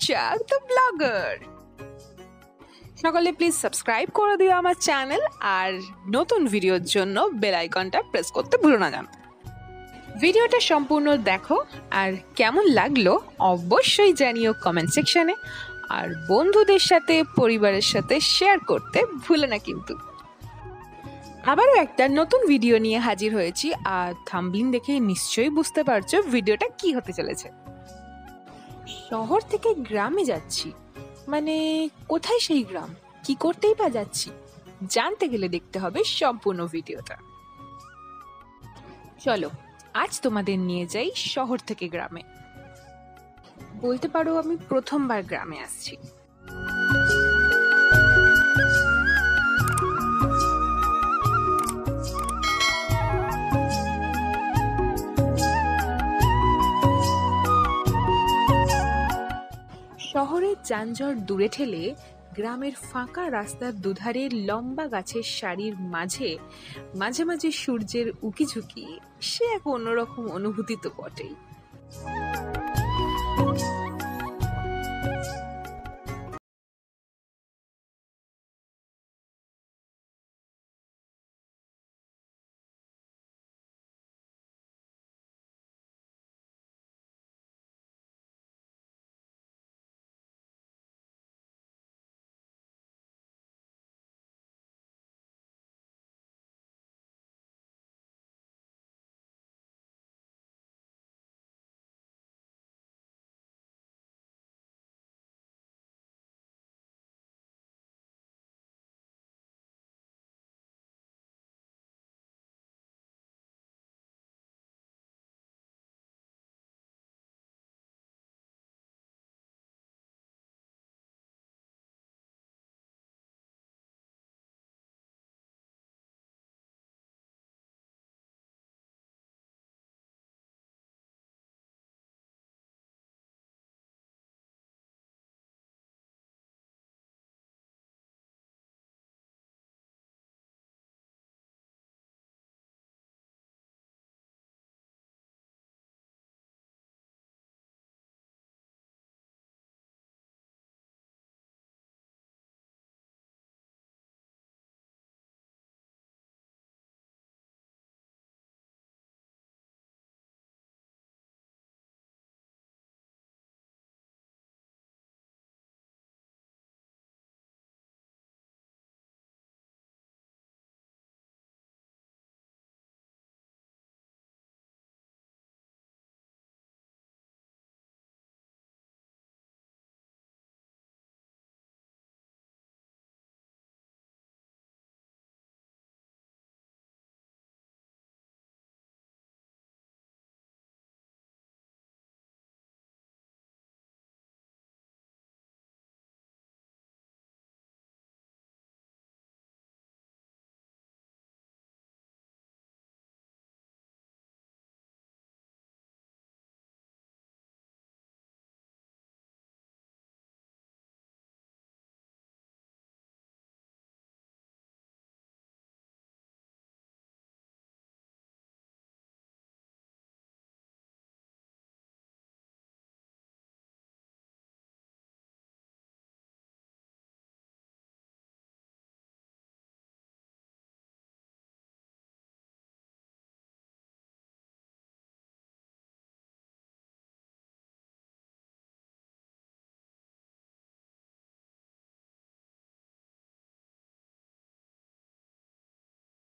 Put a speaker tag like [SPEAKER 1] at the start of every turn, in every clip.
[SPEAKER 1] চাক the blogger. সকলে please subscribe করে দিও আমার চ্যানেল, আর নতুন ভিডিওর জন্য বেল আইকনটা প্রেস করতে ভুলো না যেন। ভিডিওটা সম্পূর্ণ দেখো, আর কেমন লাগলো অবশ্যই জানিও কমেন্ট সেকশনে, আর বন্ধুদের সাথে পরিবারের সাথে শেয়ার করতে ভুলে না কিন্তু। আবারও একটা নতুন ভিডিও নিয়ে হাজির হয়েছি, আর থাম্বনেল দেখে নিশ্চয়ই বুঝতে পারছো ভিডিওটা কি হতে চলেছে। শহর থেকে গ্রামে যাচ্ছি, মানে কোথায় সেই গ্রাম, কি করতেই বা যাচ্ছি, জানতে গেলে দেখতে হবে সম্পূর্ণ ভিডিওটা। চলো আজ তোমাদের নিয়ে যাই শহর থেকে গ্রামে। বলতে পারো আমি প্রথমবার গ্রামে আসছি। শহরের যানজট দূরে ঠেলে গ্রামের ফাঁকা রাস্তার দুধারে লম্বা গাছের সারির মাঝে মাঝে মাঝে সূর্যের উকিঝুঁকি, সে এক অন্যরকম অনুভূতি তো বটেই।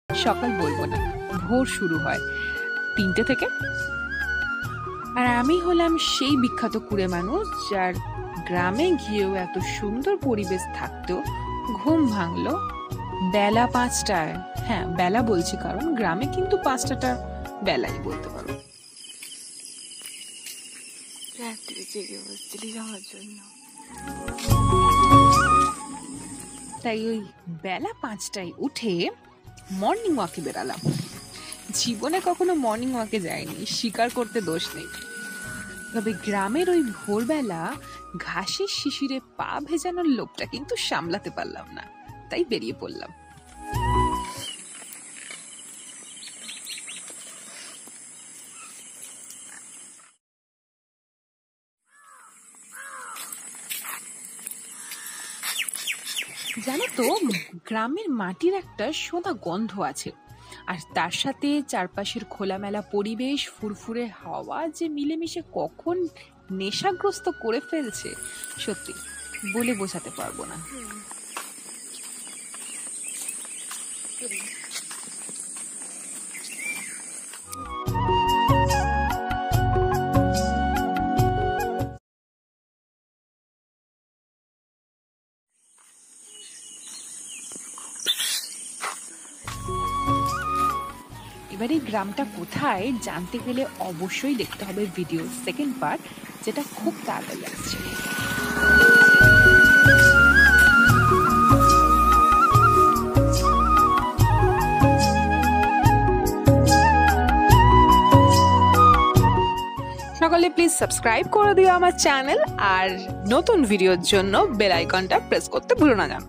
[SPEAKER 1] সকাল বলবো না, ভোর শুরু হয় 3টে থেকে। আর আমি হলাম সেই বিখ্যাত কুড়ে মানুষ যার গ্রামে গিয়েও এত সুন্দর পরিবেশ থাকতো ঘুম ভাঙলো বেলা 5টায়। হ্যাঁ, বেলা বলছি কারণ গ্রামে কিন্তু 5টাটা বেলাই বলতে পারো। রাত্রে জেগে বসছিলি যাওয়ার জন্য, তাই ওই বেলা 5টায় উঠে মর্নিং ওয়াকে বেরালাম। জীবনে কখনো মর্নিং ওয়াকে যায়নি, স্বীকার করতে দোষ নেই। তবে গ্রামের ওই ভোরবেলা ঘাসের শিশিরে পা ভেজানোর লোভটা কিন্তু সামলাতে পারলাম না, তাই বেরিয়ে পড়লাম। জানো তো, গ্রামের মাটির একটা সোঁদা গন্ধ আছে, আর তার সাথে চারপাশের খোলামেলা পরিবেশ, ফুরফুরে হাওয়া যে মিলেমিশে কখন নেশাগ্রস্ত করে ফেলছে, সত্যি বলে বোঝাতে পারবো না। এবার এই গ্রামটা কোথায় জানতে গেলে অবশ্যই দেখতে হবে ভিডিও সেকেন্ড পার্ট, যেটা খুব তাড়াতাড়ি আসছে। সকলে প্লিজ সাবস্ক্রাইব করে দিও আমার চ্যানেল, আর নতুন ভিডিওর জন্য বেল আইকনটা প্রেস করতে ভুলো না জানো।